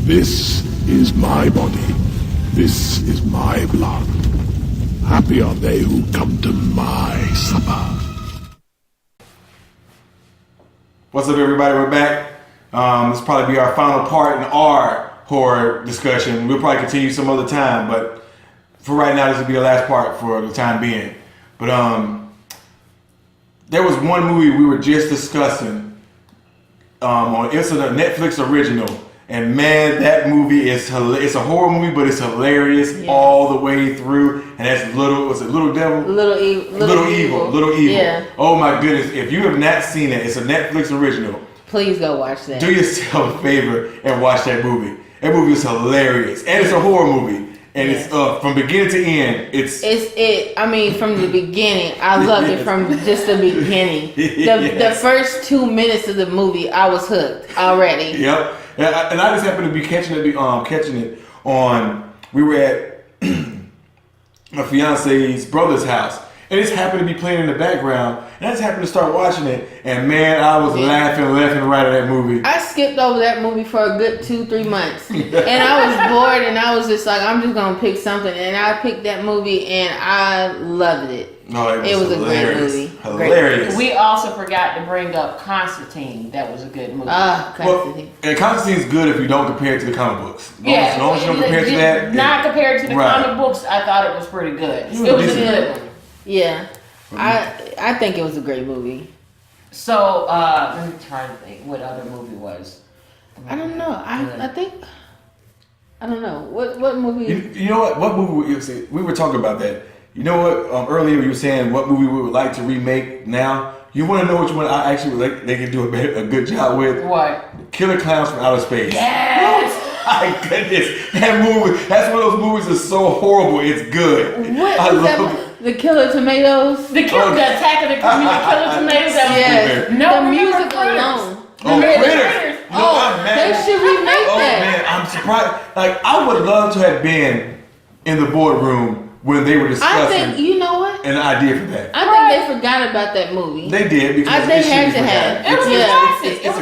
This is my body. This is my blood. Happy are they who come to my supper. What's up, everybody? We're back. This will probably be our final part in our horror discussion. We'll probably continue some other time, but for right now, this will be the last part for the time being. But there was one movie we were just discussing. It's a Netflix original, and man, that movie is it's a horror movie, but it's hilarious all the way through. And that's Little Devil? Little Evil. Yeah. Oh my goodness! If you have not seen it, it's a Netflix original. Please go watch that. Do yourself a favor and watch that movie. That movie is hilarious, and it's a horror movie. And it's from beginning to end. I mean, from the beginning, I loved it from just the beginning. The first 2 minutes of the movie, I was hooked already. Yep. And I just happened to be catching it on. We were at my fiance's brother's house, and it just happened to be playing in the background. And I just happened to start watching it, and man, I was laughing left and right at that movie. I skipped over that movie for a good 2-3 months, and I was bored, and I was just like, I'm just gonna pick something, and I picked that movie, and I loved it. No, it was hilarious. A great movie. Hilarious. We also forgot to bring up Constantine. That was a good movie. Constantine. And Constantine's good if you don't compare it to the comic books. As long as you don't compare it to that. Not compared to the comic books, I thought it was pretty good. It was a good one. Yeah. I think it was a great movie. So let me try to think what other movie was. I don't know. I think I don't know what movie. You know what movie we were talking about that. You know what? Earlier you were saying what movie we would like to remake now. You want to know which one I actually would like they can do a good job with? What? Killer Clowns from Outer Space. Yes. My goodness, that movie. That's one of those movies that's so horrible. It's good. What is that? The Killer Tomatoes. The Attack of the Killer Tomatoes. Yes. No, the music alone. Critters. They should remake that. Oh man, I'm surprised. Like I would love to have been in the boardroom when they were discussing. I think you know what? An idea for that. I think they forgot about that movie. They did because they had to have. It was a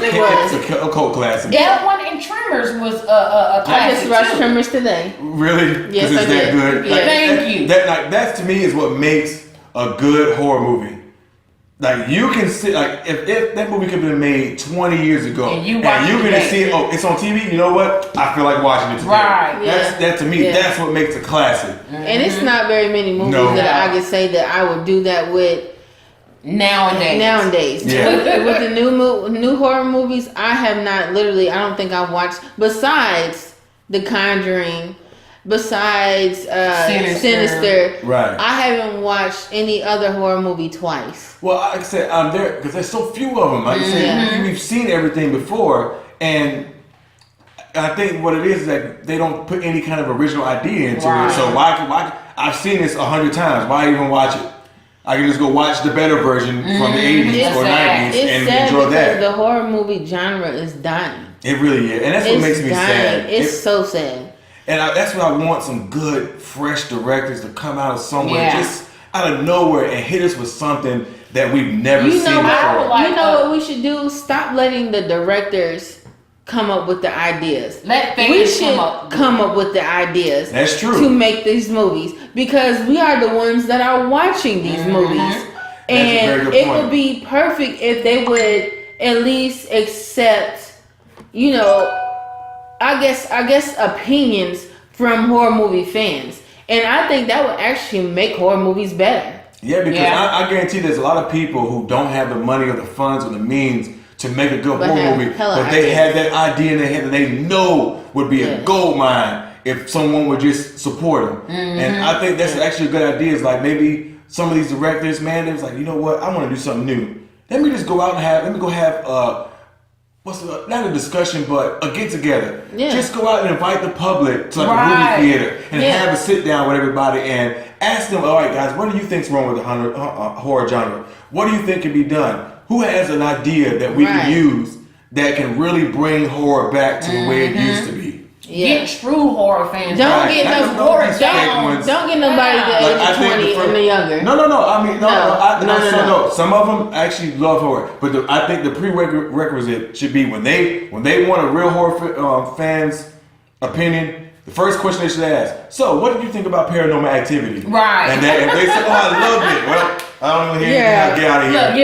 classic. It's a cult classic. That one in Tremors was a classic. I just watched Tremors today. Really? Yes, it's I that did. good. Yeah. Thank you. That to me is what makes a good horror movie. Like you can see, like if that movie could have been made 20 years ago, and you're gonna see it. Oh, it's on TV. You know what? I feel like watching it today. Right. That to me, that's what makes a classic. And it's not very many movies that I could say that I would do that with. Nowadays, yeah. with the new horror movies, I have not literally. I don't think I've watched besides The Conjuring. Besides Sinister, right? I haven't watched any other horror movie twice. Well, like I said, I'm there because there's so few of them. Like I said, we've seen everything before, and I think what it is that they don't put any kind of original idea into it. So why? I've seen this 100 times. Why even watch it? I can just go watch the better version from the 80s or 90s and enjoy that. The horror movie genre is dying. It really is, and that's what makes me sad. It's so sad. And that's what I want, some good, fresh directors to come out of somewhere, just out of nowhere, and hit us with something that we've never seen before. You know what we should do? Stop letting the directors come up with the ideas. We should come up with the ideas. That's true. To make these movies, because we are the ones that are watching these movies. And it would be perfect if they would at least accept, I guess opinions from horror movie fans. And I think that would actually make horror movies better. Yeah, because I guarantee there's a lot of people who don't have the money or the funds or the means to make a good horror movie, but they had that idea in their head that they know would be a gold mine if someone would just support them. And I think that's actually a good idea. Is like maybe some of these directors, man, they was like, you know what, I want to do something new. Let me just go out and have not a discussion, but a get together. Yeah. Just go out and invite the public to like a movie theater and have a sit down with everybody and ask them, all right, guys, what do you think's wrong with the horror genre? What do you think can be done? Who has an idea that we can use that can really bring horror back to the way it used to be? Get true horror fans. Don't get nobody the age of 20 and the younger. No. Some of them actually love horror, but I think the prerequisite should be when they want a real horror fans opinion, the first question they should ask, so what did you think about Paranormal Activity? Right. And if they say, oh, I loved it. Well, I don't want to hear anything. Get out of here. Look,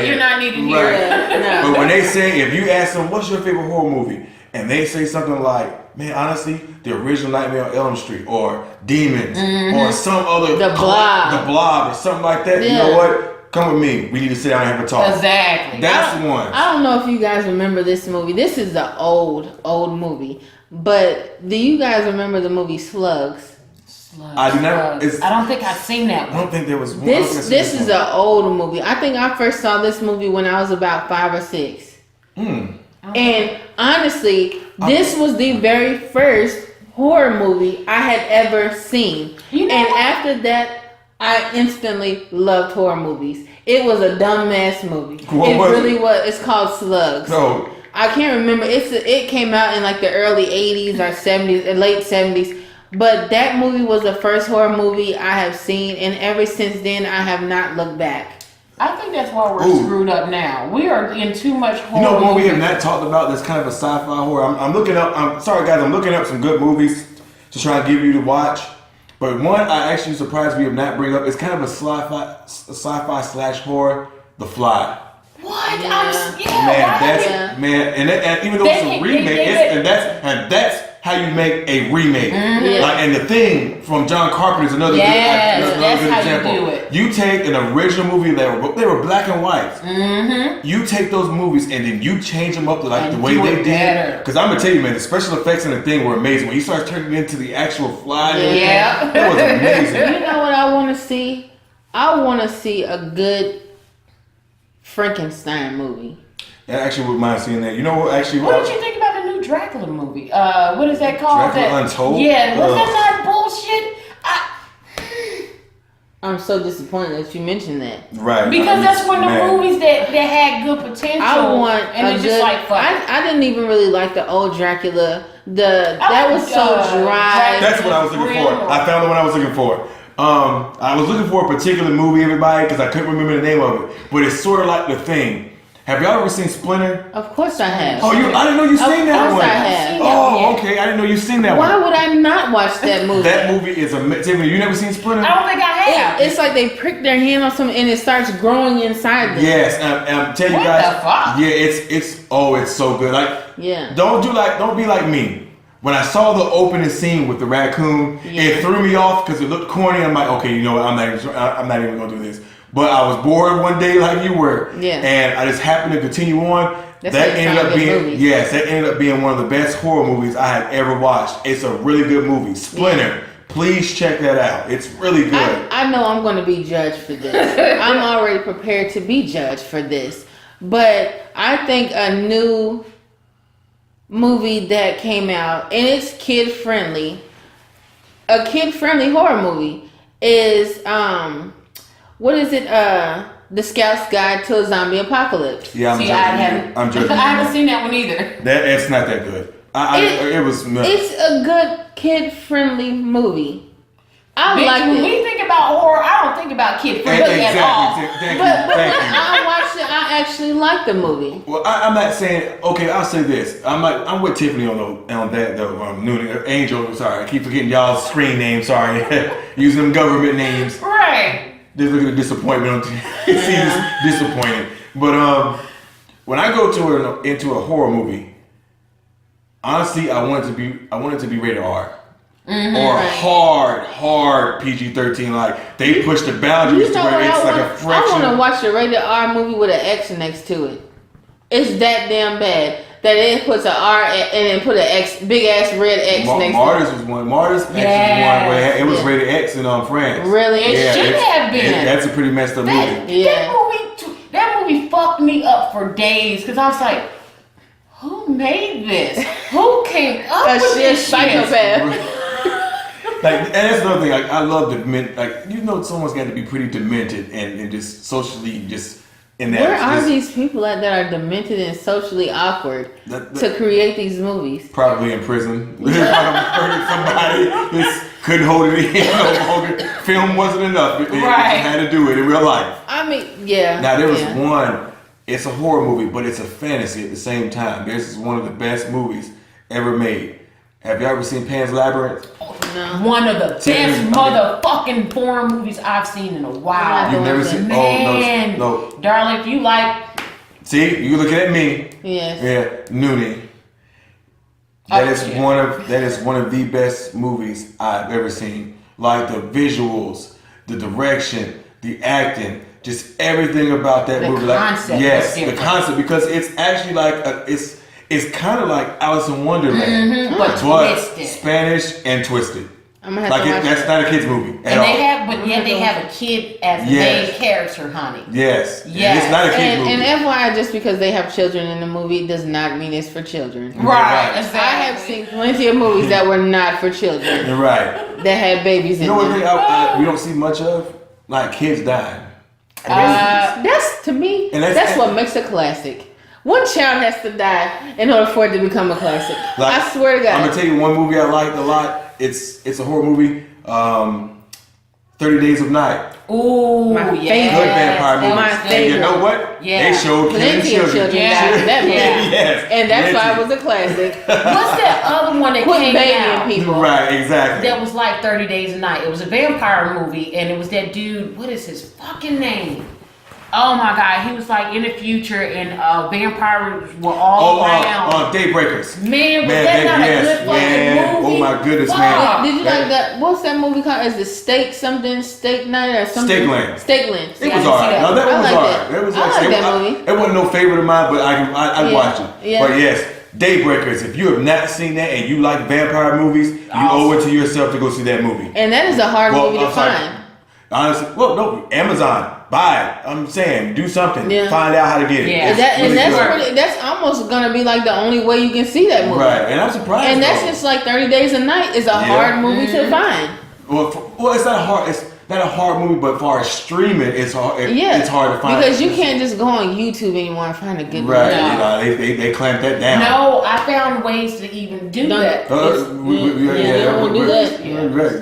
you're not needed here. Right. No. But when they say, if you ask them, what's your favorite horror movie? And they say something like, man, honestly, the original Nightmare on Elm Street or Demons or some other. The Blob or something like that. Yeah. You know what? Come with me. We need to sit down and have a talk. Exactly. That's the one. I don't know if you guys remember this movie. This is the old movie. But do you guys remember the movie Slugs? I do not. I don't think I've seen that one. I don't think there was one. This is an old movie. I think I first saw this movie when I was about 5 or 6. And honestly, this was the very first horror movie I had ever seen. And after that, I instantly loved horror movies. It was a dumbass movie. It really was. It's called Slugs. No. I can't remember. It came out in like the early 80s or 70s, late 70s. But that movie was the first horror movie I have seen, and ever since then, I have not looked back. I think that's why we're screwed up now. We are in too much horror. You know what we have not talked about that's kind of a sci-fi horror? I'm looking up, I'm sorry guys, I'm looking up some good movies to try and give you to watch. But one I actually surprised we have not bring up. It's kind of a sci-fi slash horror, The Fly. What? Yeah. Man, and even though it's a remake, that's how you make a remake. Like, and The Thing from John Carpenter is another good example. You do it. You take an original movie that they were black and white. You take those movies and then you change them up to like the way they did. Because I'm gonna tell you, man, the special effects in The Thing were amazing. When he starts turning it into the actual fly, it was amazing. You know what I want to see? I want to see a good Frankenstein movie. I actually wouldn't mind seeing that. You know what? Actually, what did you think about the new Dracula movie? What is that called? Dracula Untold. Yeah, was that not bullshit? I'm so disappointed that you mentioned that. Right. Because that's one of the movies that had good potential. I didn't even really like the old Dracula. That was so dry. That's what I was looking for. I found the one I was looking for. I was looking for a particular movie, everybody, because I couldn't remember the name of it. But it's sort of like The Thing. Have y'all ever seen Splinter? Of course I have. Oh, I didn't know you seen that one. Of course I have. Oh, okay. I didn't know you seen that one. Why would I not watch that movie? That movie is amazing. You never seen Splinter? I don't think I have. It's like they prick their hand on something and it starts growing inside them. Yes, and I'm telling you guys. What the fuck? Yeah, it's so good. Like, don't be like me. When I saw the opening scene with the raccoon, it threw me off because it looked corny. I'm like, okay, you know what? I'm not even gonna do this. But I was bored one day, like you were, and I just happened to continue on. That ended up being one of the best horror movies I have ever watched. It's a really good movie. Splinter. Please check that out. It's really good. I know I'm going to be judged for this. I'm already prepared to be judged for this. But I think a new movie that came out, and it's kid-friendly, a kid-friendly horror movie is... what is it? The Scout's Guide to a Zombie Apocalypse. Yeah, I'm joking. I haven't seen that one either. It's not that good. It was. It's a good kid-friendly movie. When we think about horror, I don't think about kid-friendly at all. Thank you. Thank you. I watched it. I actually liked the movie. Well, I'm not saying. Okay, I'll say this. I'm with Tiffany on that though. Angel. Sorry, I keep forgetting y'all's screen names. Sorry, using them government names. Right. Just look at the disappointment. Disappointed. But when I go into a horror movie, honestly, I want it to be rated R. Or hard PG-13. Like they push the boundaries to where it's like a fraction. I want to watch a rated R movie with an X next to it. It's that damn bad that it puts an R and then put an X, big ass red X next to it. Martyrs was one. Martyrs X was one where it was rated X in France. Really? It should have been. That's a pretty messed up movie. That movie fucked me up for days because I was like, who made this? Who came up with this psychopath? And that's another thing. I love someone's got to be pretty demented and just socially just. Where are these people that are demented and socially awkward to create these movies? Probably in prison. They murdered somebody. Just couldn't hold it in no longer. Film wasn't enough. They had to do it in real life. I mean, yeah. Now there was one. It's a horror movie, but it's a fantasy at the same time. This is one of the best movies ever made. Have you ever seen Pan's Labyrinth? No. One of the best motherfucking foreign movies I've seen in a while. You've never seen? Man. Oh, no. Darling, if you like... See, you looking at me. Yes. Yeah, Noonie. That is one of the best movies I've ever seen. Like the visuals, the direction, the acting, just everything about that movie. Concept. Yes, the concept, because it's actually like it's kind of like Alice in Wonderland, but twisted. Spanish and twisted. I'm gonna have to watch that's not a kid's movie at and all. they have a kid as the main character, honey. Yes. Yes. It's not a kid's movie. And FYI, just because they have children in the movie does not mean it's for children. Right. Exactly. I have seen plenty of movies that were not for children. You're right. That had babies in You know what them. thing we don't see much of? Like kids dying. That's to me. That's what makes a classic. One child has to die in order for it to become a classic. Like, I swear to God. I'm gonna tell you one movie I liked a lot. It's a horror movie. 30 Days of Night. Ooh, My yes. favorite. Good vampire movie. My And favorite. you know what? Yeah. They showed killing Plenty of children children. died in that movie. Yes. And that's why it was a classic. What's that other one that Quit came babying out? people. Right, exactly. That was like 30 Days a Night. It was a vampire movie, and it was that dude. What is his fucking name? Oh my God, he was like in the future, and vampires were all around. Daybreakers. Man, was that not a good fucking movie? Oh my goodness, Fuck. man. Did you like that? What's that movie called? Is it Steak Night or something? Steakland. Steakland. It was alright. No, that one was alright. It was I like that movie. It wasn't no favorite of mine, but I'd watch it. Yeah. But yes, Daybreakers. If you have not seen that and you like vampire movies, you owe it to yourself to go see that movie. And that is a hard movie to find. Honestly, well, no, Amazon, buy it. I'm saying, do something. Yeah. Find out how to get it. Yeah. That's almost gonna be like the only way you can see that movie. Right, and I'm surprised. And that's just like 30 Days a Night is a hard movie to find. Well, it's not hard. It's not a hard movie, but as far as streaming, it's hard. It's hard to find because you can't just go on YouTube anymore and find a good movie. Right, they clamped that down. No, I found ways to even do that. Don't do that.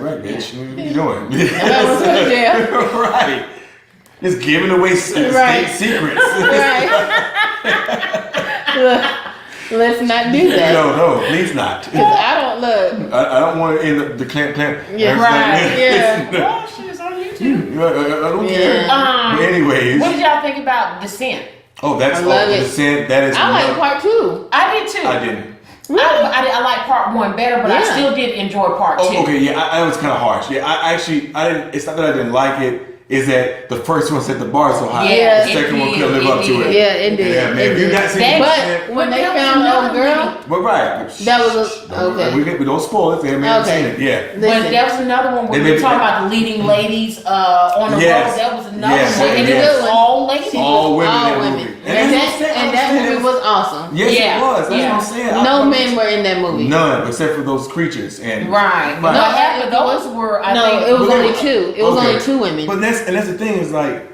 Right, bitch. What are you doing? Right. Just giving away state secrets. Right. Let's not do that. No, please not. Because I don't look. I don't want to end up the clamp. Yeah, right. Yeah. Oh, shit, it's on YouTube. I don't care. But anyways. What did y'all think about Descent? Oh, that's Descent. That is. I like part 2. I did too. I didn't. Really? I like part 1 better, but I still did enjoy part 2. Oh, okay, yeah, I was kind of harsh. Yeah, I didn't. It's not that I didn't like it. Is that the first one set the bar so high? Yeah, the second one couldn't live up to it. Yeah, it did. Yeah, man. If you not seen But when they found no girl, but right, that was okay. We don't spoil it. They haven't seen it. Yeah. But that was another one where we were talking about the leading ladies on the road. That was another one. And it was all ladies. All women. All women. And that movie was awesome. Yes, it was. That's what I'm saying. No men were in that movie. None, except for those creatures. And right. No, half of those were. I think it was only 2. It was only 2 women. But that's the thing is like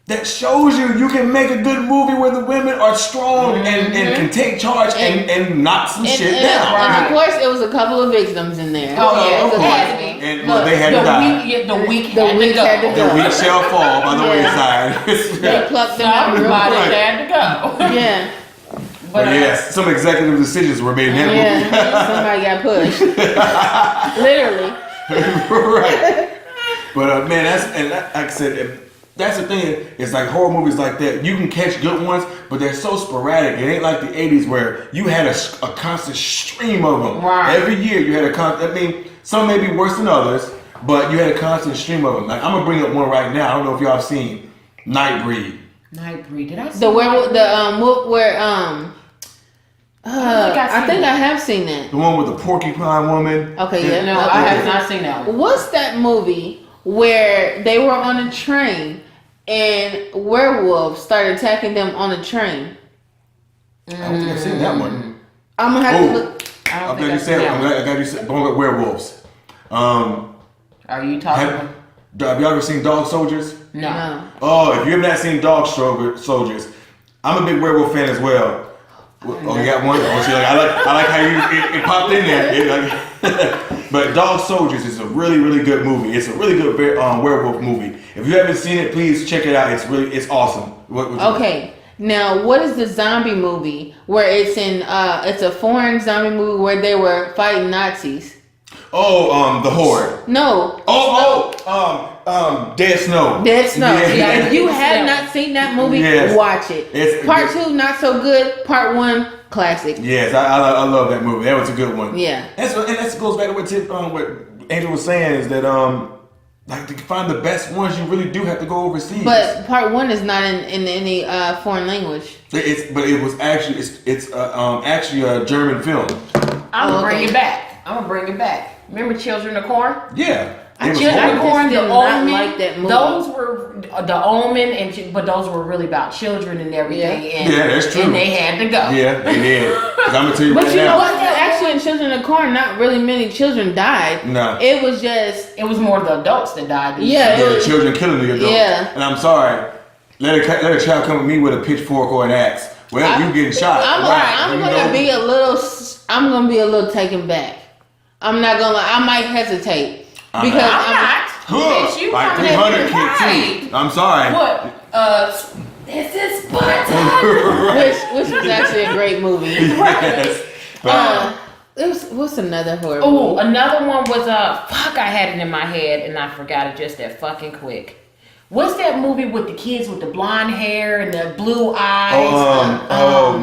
that shows you can make a good movie where the women are strong and can take charge and knock some shit down. And of course, it was a couple of victims in there. Oh yeah, it had to be. And they had to die. The weak had to go. The weak shall fall by the wayside. They plucked them out. Everybody had to go. Yeah. But yes, some executive decisions were made in that movie. Somebody got pushed. Literally. Right. But man, like I said, that's the thing. It's like horror movies like that. You can catch good ones, but they're so sporadic. It ain't like the '80s where you had a constant stream of them. Right. Every year you had a constant. I mean, some may be worse than others, but you had a constant stream of them. Like I'm gonna bring up one right now. I don't know if y'all have seen Nightbreed. Nightbreed. Did I see the werewolf? I think I have seen that. The one with the porcupine woman. Okay, yeah. No, I have not seen that one. What's that movie where they were on a train and werewolves started attacking them on a train? I don't think I've seen that one. I'm gonna have to look. I'm glad you said it. I'm glad you said going with werewolves. Are you talking about? Have y'all ever seen Dog Soldiers? No. Oh, if you have not seen Dog Soldiers, I'm a big werewolf fan as well. Oh, you got one? Oh, see, I like how it popped in there. But Dog Soldiers is a really, really good movie. It's a really good werewolf movie. If you haven't seen it, please check it out. It's awesome. Okay. Now, what is the zombie movie where it's a foreign zombie movie where they were fighting Nazis? Oh, The Horde. No. Dead Snow. Dead Snow. Yeah. If you have not seen that movie, watch it. Part 2, not so good. Part 1, classic. Yes, I love that movie. That was a good one. Yeah. And that goes back to what Angel was saying is that like to find the best ones, you really do have to go overseas. But part 1 is not in any foreign language. It's actually a German film. I'm gonna bring it back. Remember Children of Corn? Yeah. Children of Corn, The Omen. Like that movie. Those were The Omen, but those were really about children and everything. Yeah, and, that's true. And they had to go. Yeah, they did. I'm gonna tell you but right you know now. what? Actually, in Children of Corn, not really many children died. No. It was just. It was more the adults that died. Yeah. The children killing the adults. Yeah. And I'm sorry. Let a child come with me with a pitchchfork or an axe. Well, you getting shot. I'm gonna be a little taken back. I'm not gonna lie. I might hesitate because I'm not. Bitch, you like coming 300 at me right. kid too. I'm sorry. What? This is Sparta. which was actually a great movie. Yes. What's another horror movie? Oh, another one was fuck. I had it in my head and I forgot it just that fucking quick. What's that movie with the kids with the blonde hair and the blue eyes?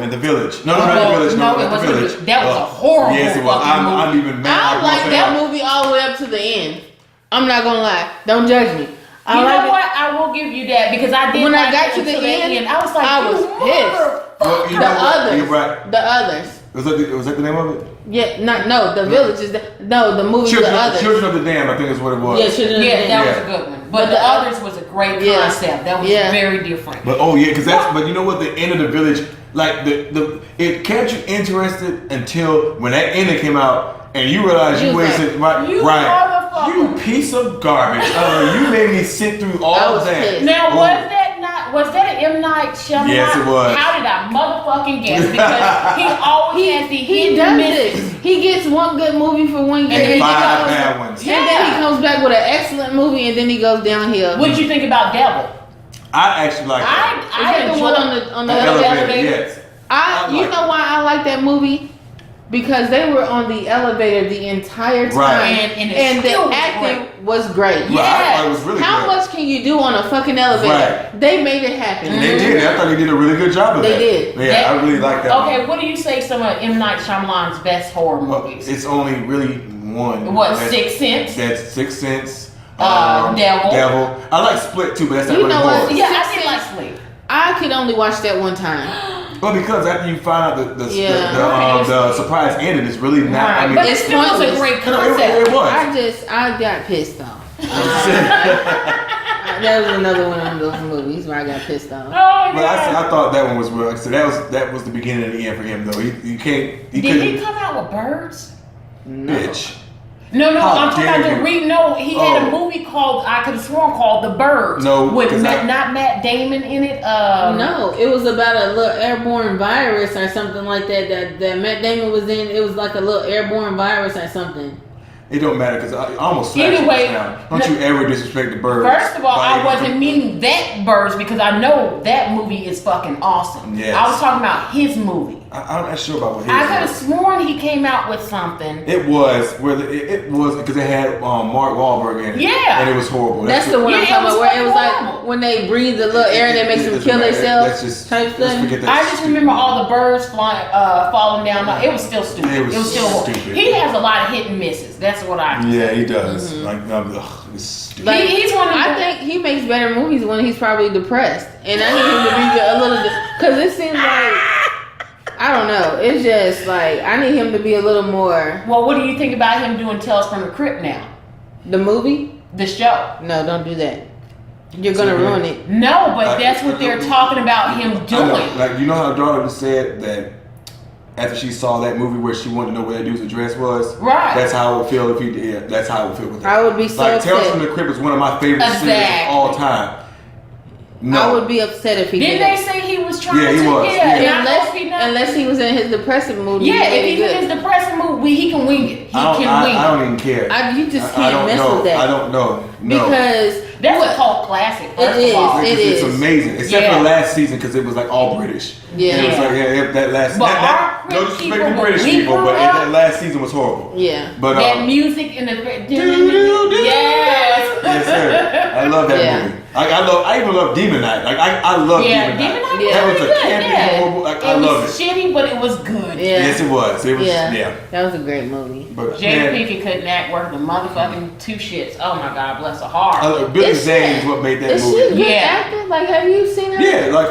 In The Village. No, not The Village. No, it The wasn't. Village. That was a horrible. Yes, it was. I'm even mad. I like that movie all the way up to the end. I'm not gonna lie. Don't judge me. You know what? I will give you that because I did. When I like got it to the end, I was like, I was pissed. Well, you know what? You're right. The others. Was that the name of it? Yeah, The Village is the movie. Children, The Others. Children of the Damned, I think is what it was. Yeah, Children of the Damned. That was a good one. But the others was a great concept. That was very different. But but you know what? The end of The Village, like it kept you interested until when that ending came out and you realized you wasted you piece of garbage. You made me sit through all of that. Pissed. Now was that an M. Night Shyamalan? Yes, it was. How did I motherfucking guess? Because he always has the he does this. He gets one good movie for 1 year and 5 bad ones. And then he comes back with an excellent movie and then he goes downhill. What did you think about Devil? I actually like that. I enjoyed the one on the elevator. Yes. You know why I like that movie? Because they were on the elevator the entire time, right. and the acting was great. Yeah, it was really How great. much can you do on a fucking elevator? Right. They made it happen. And they did. I thought they did a really good job of that. They did. Yeah, I really like that. Okay, what do you say some of M. Night Shyamalan's best horror movies? It's only really one. What, Sixth Sense? That's Sixth Sense. Devil. I like Split too, but that's not really know horror. what? Yeah, I did like Split. I could only watch that one time. Well, because after you find out the surprise ending, it's really not. Right. I mean, but it still was a great concept. It was. I got pissed off. That was another one of those movies where I got pissed off. Oh, but I thought that one was real. So that was the beginning and the end for him, though. You can't. Did he come out with birds? No. Bitch. No, I'm talking about the he had a movie called, I could have sworn, called The Birds. No, with not Matt Damon in it. No, it was about a little airborne virus or something like that Matt Damon was in. It was like a little airborne virus or something. It don't matter because I almost slapped you now. Don't you ever disrespect the Birds. First of all, I wasn't meaning that Birds because I know that movie is fucking awesome. Yes. I was talking about his movie. I'm not sure about what his. I could have sworn he came out with something. It was because it had Mark Wahlberg in it. Yeah, and it was horrible. That's the one I'm talking about where it was like when they breathe the little air that makes them kill themselves. Type thing. I just remember all the birds flying, falling down. It was still stupid. It was still stupid. He has a lot of hit and misses. That's what I. Yeah, he does. Mm-hmm. It's stupid. He's one. I think he makes better movies when he's probably depressed, and I need him to be a little because it seems like. I don't know. It's just like I need him to be a little more. Well, what do you think about him doing Tales from the Crypt now? The movie? The show? No, don't do that. You're gonna ruin it. No, but that's what they're talking about him doing. Like you know how Darla said that after she saw that movie where she wanted to know where that dude's address was. Right. That's how I would feel if he did. Yeah, that's how I would feel with that. I would be so like upset. Tales from the Crypt is one of my favorite series of all time. No. I would be upset if he Didn't didn't. they say he was trying Yeah, he to? was. Yeah, Unless he was in his depressive mood. Yeah, if he's in his depressive mood, he can wing it. He can wing it. I don't even care. You just can't mess with that. I don't know. No. Because that's a cult classic. First It of all. is. It's amazing, except for last season because it was like all British. Yeah. And it was like that last. But no disrespect to British people, but that last season was horrible. Yeah. But that music in the yes, sir. I love that movie. I even love Demon Knight. Like I love Demon Knight. Demon Knight That was was a good. campy horrible. Like, I love it. It was shitty, but it was good. Yeah. Yes, it was. It was. Yeah. That was a great movie. But Jada Pinkett couldn't act worth the motherfucking two shits. Oh my God, bless her heart. Billy Zane is what made that Is movie. she good actor? Like, have you seen her? Yeah, like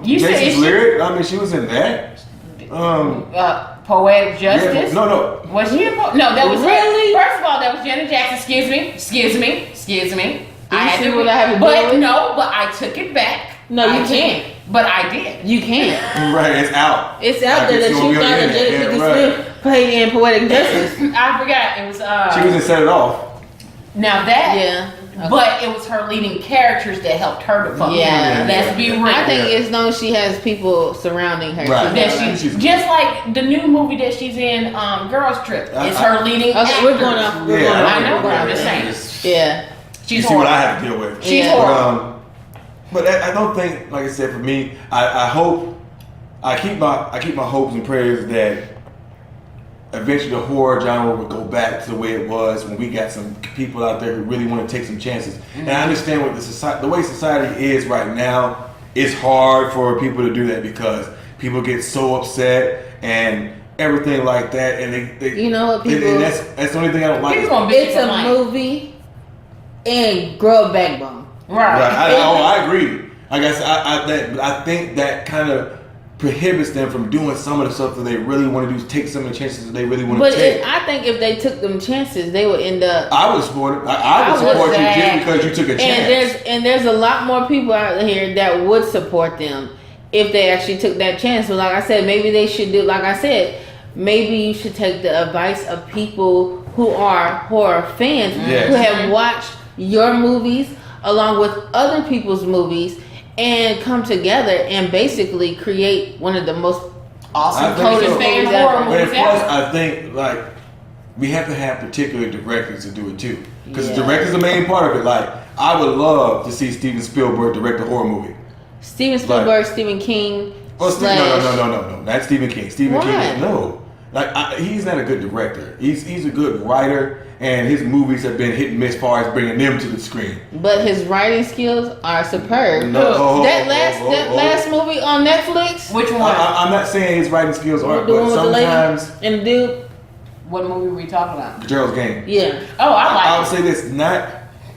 You said Jason's Lyric. I mean, she was in that. Poetic Justice. Yeah, no. Was she? No, that was Really? First of all, that was Janet Jackson. Excuse me. I had see to, what I have to do but with? no, but I took it back. No, you I can't. did. But I did. You can't. Right, it's out. It's out there that it's you gonna be on thought the that Jada internet. Pinkett Yeah, Smith played in Poetic Justice. I forgot. It was. She was in Set It Off. Now that. Yeah. Okay. But it was her leading characters that helped her to fuck. Yeah. Let's be real. I think as long as she has people surrounding her. Right. That she's just like the new movie that she's in, Girls Trip. It's her leading. Okay, we're going off. I know, but I'm just saying. Yeah. You see what I have to deal with. She's horrible. But I don't think, like I said, for me, I hope I keep my hopes and prayers that eventually the horror genre would go back to the way it was when we got some people out there who really want to take some chances. Mm-hmm. And I understand what the way society is right now. It's hard for people to do that because people get so upset and everything like that, and they you know what people. and that's the only thing I don't like. It's a movie and grow a backbone. Right. I agree. I guess I think that kind of prohibits them from doing some of the stuff that they really want to do, take some of the chances that they really want to take. But I think if they took them chances, they would end up. I would support it. I would support you just because you took a chance. And there's a lot more people out here that would support them if they actually took that chance. So like I said, maybe they should do. Like I said, maybe you should take the advice of people who are horror fans who have watched your movies along with other people's movies and come together and basically create one of the most awesome coldest fan horror movies ever. Plus, I think like we have to have particular directors to do it too, because the director's the main part of it. Like I would love to see Steven Spielberg direct a horror movie. Steven Spielberg, Stephen King. No, not Stephen King. Stephen King, no. Like he's not a good director. He's a good writer. And his movies have been hit and miss as far as bringing them to the screen. But his writing skills are superb. That last movie on Netflix. Which one? I'm not saying his writing skills aren't, but sometimes. And the dude. What movie were we talking about? Gerald's Game. Yeah. Oh, I would say this.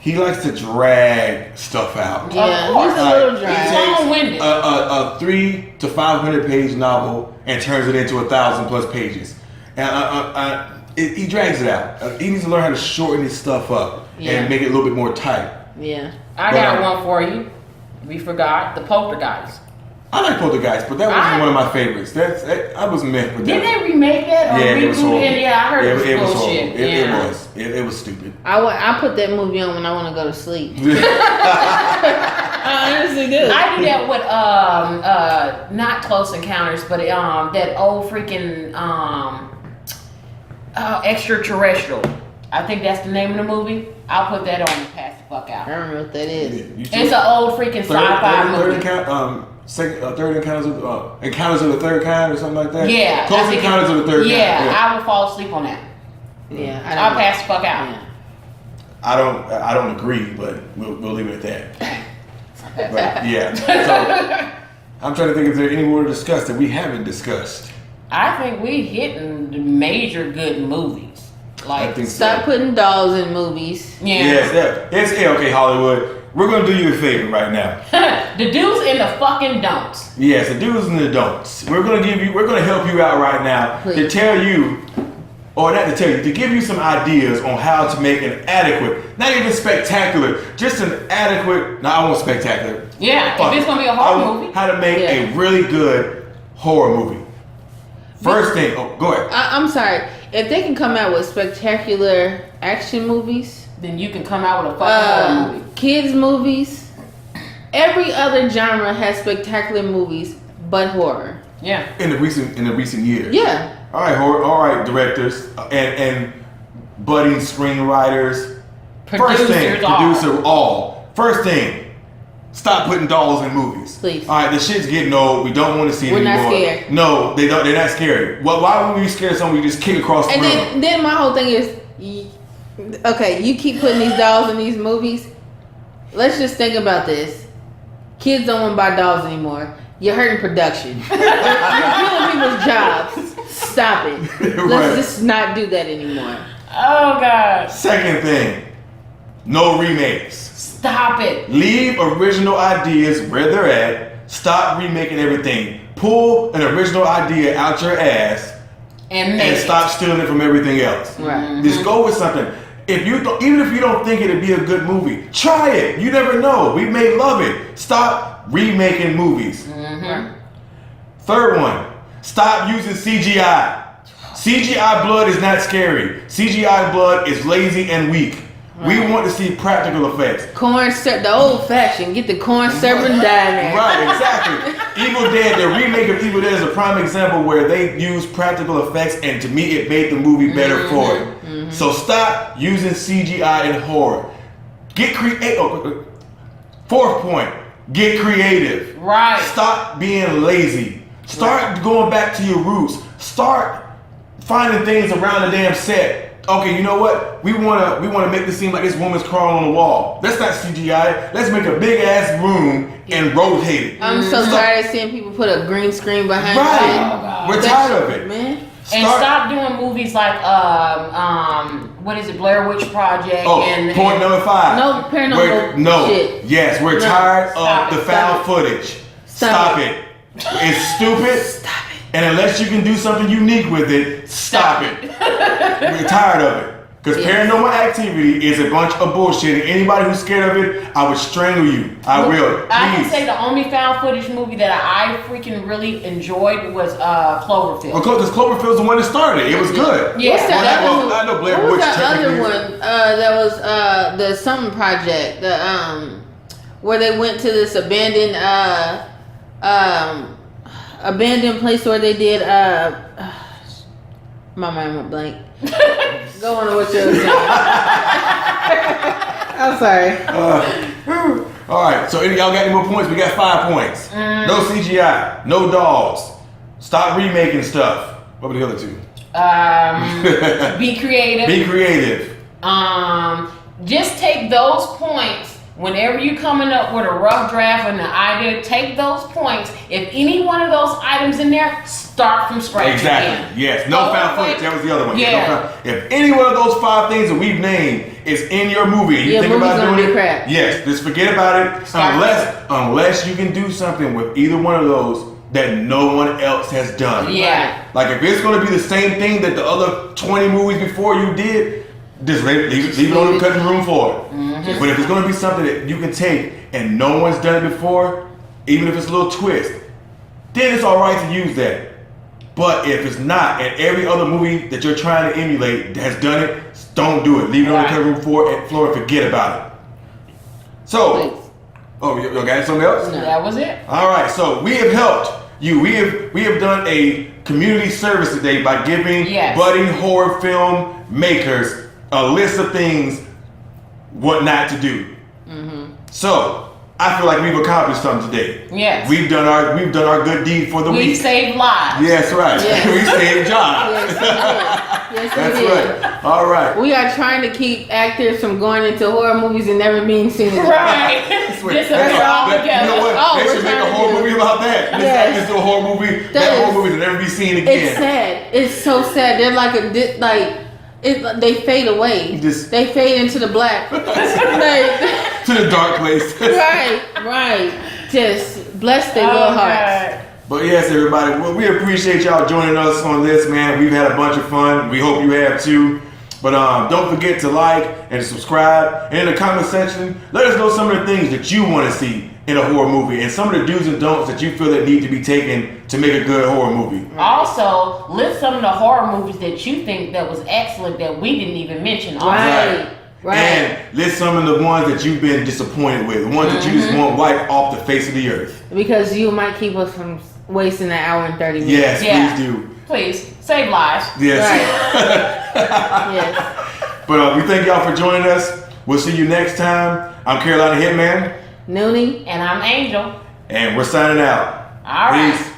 He likes to drag stuff out. Yeah, he's a little dry. He's long-winded. A 300 to 500 page novel and turns it into 1,000+ pages. And he drags it out. He needs to learn how to shorten his stuff up and make it a little bit more tight. Yeah. I got one for you. We forgot the Poltergeist. I like Poltergeist, but that wasn't one of my favorites. I was meh with that. Didn't they remake that or reboot it? Yeah, I heard it was bullshit. It was stupid. I put that movie on when I want to go to sleep. I honestly do. I do that with not Close Encounters, but that old freaking Extraterrestrial. I think that's the name of the movie. I'll put that on and pass the fuck out. I don't know what that is. It's an old freaking sci-fi movie. Third Encounters of the Third Kind or something like that. Yeah. Close Encounters of the Third Kind. Yeah, I will fall asleep on that. Yeah, I'll pass the fuck out. Yeah. I don't agree, but we'll leave it at that. But yeah. So I'm trying to think if there's any more to discuss that we haven't discussed. I think we hitting the major good movies. Like stop putting dolls in movies. Yeah. Yes. Okay, Hollywood. We're gonna do you a favor right now. The do's and the fucking don'ts. Yes, the do's and the don'ts. We're gonna help you out right now to tell you, or not to tell you, to give you some ideas on how to make an adequate, not even spectacular, just an adequate. No, I want spectacular. Yeah, if it's gonna be a horror movie. How to make a really good horror movie. First thing, go ahead. I'm sorry. If they can come out with spectacular action movies, then you can come out with a fucking horror movie. Kids movies, Every other genre has spectacular movies, but horror. Yeah. In the recent years. Yeah. All right, all right, directors and budding screenwriters. First thing, First thing, stop putting dolls in movies. Please. All right, the shit's getting old. We don't want to see it anymore. We're not scared. No, they don't. They're not scary. Well, why would we be scared of someone you just kick across the room? And then my whole thing is, okay, you keep putting these dolls in these movies. Let's just think about this. Kids don't want to buy dolls anymore. You're hurting production. You're killing people's jobs. Stop it. Let's just not do that anymore. Oh God. Second thing, no remakes. Stop it. Leave original ideas where they're at. Stop remaking everything. Pull an original idea out your ass and stop stealing it from everything else. Right. Just go with something. Even if you don't think it'd be a good movie, try it. You never know. We may love it. Stop remaking movies. Mm-hmm. Third one, stop using CGI. CGI blood is not scary. CGI blood is lazy and weak. Right. We want to see practical effects. The old fashioned, get the corn syrup and dye there. Right, exactly. Evil Dead, the remake of Evil Dead is a prime example where they used practical effects, and to me it made the movie better for it. Mm-hmm. So stop using CGI in horror. Get creative. Fourth point, get creative. Right. Stop being lazy. Start going back to your roots. Start finding things around the damn set. Okay, you know what? We wanna make this seem like this woman's crawling on the wall. That's not CGI. Let's make a big ass room and rotate it. I'm so tired of seeing people put a green screen behind it. Right. We're tired of it, man. And stop doing movies like what is it, Blair Witch Project? And point number 5. No paranormal shit. Yes, we're tired of the found footage. Stop it. It's stupid. Stop it. And unless you can do something unique with it, stop it. We're tired of it. Because paranormal activity is a bunch of bullshit. And anybody who's scared of it, I would strangle you. I will. Please. I can say the only found footage movie that I freaking really enjoyed was Cloverfield. Because Cloverfield's the one that started it. It was good. Yeah. What's that other one? I know Blair What was Witch. that other one? That was the something project. The where they went to this abandoned place where they did my mind went blank. Go on to what you were saying. I'm sorry. All right, so y'all got any more points? We got 5 points. No CGI, no dolls. Stop remaking stuff. What were the other 2? Be creative. Be creative. Just take those points. Whenever you're coming up with a rough draft and an idea, take those points. If any one of those items in there, start from scratch. Exactly. Again. Yes. No found footage. That was the other one. Yeah. If any one of those 5 things that we've named is in your movie, and you think about doing it, crap. yes, just forget about it. Unless you can do something with either one of those that no one else has done. Yeah. Like if it's going to be the same thing that the other 20 movies before you did, just leave it on the cutting room for it. Mm-hmm. But if it's going to be something that you can take and no one's done it before, even if it's a little twist, then it's all right to use that. But if it's not, and every other movie that you're trying to emulate has done it, don't do it. Leave it on the cutting room floor and forget about it. So, you got something else? No, that was it. All right, so we have helped you. We have done a community service today by giving budding horror film makers a list of things what not to do. Mm-hmm. So I feel like we've accomplished something today. Yes. We've done our good deed for the week. We saved lives. Yes, right. Yes. We saved jobs. Yes, that's right. All right. We are trying to keep actors from going into horror movies and never being seen again. Right. Just all together. You know what? They should make a horror movie about that. Let's do a horror movie. That horror movie will never be seen again. It's sad. It's so sad. They're they fade away. They fade into the black. To the dark place. Right. Just bless their little hearts. But yes, everybody, well, we appreciate y'all joining us on this, man. We've had a bunch of fun. We hope you have too. But don't forget to like and subscribe. And in the comment section, let us know some of the things that you want to see in a horror movie and some of the do's and don'ts that you feel that need to be taken to make a good horror movie. Also, list some of the horror movies that you think that was excellent that we didn't even mention. Right. Right. And list some of the ones that you've been disappointed with. The ones that you just want wiped off the face of the earth. Because you might keep us from wasting an hour and 30 minutes. Yes, please do. Please. Save lives. Yes. Right. Yes. But we thank y'all for joining us. We'll see you next time. I'm Carolina Hitman. Noonie. And I'm Angel. And we're signing out. All right. Peace.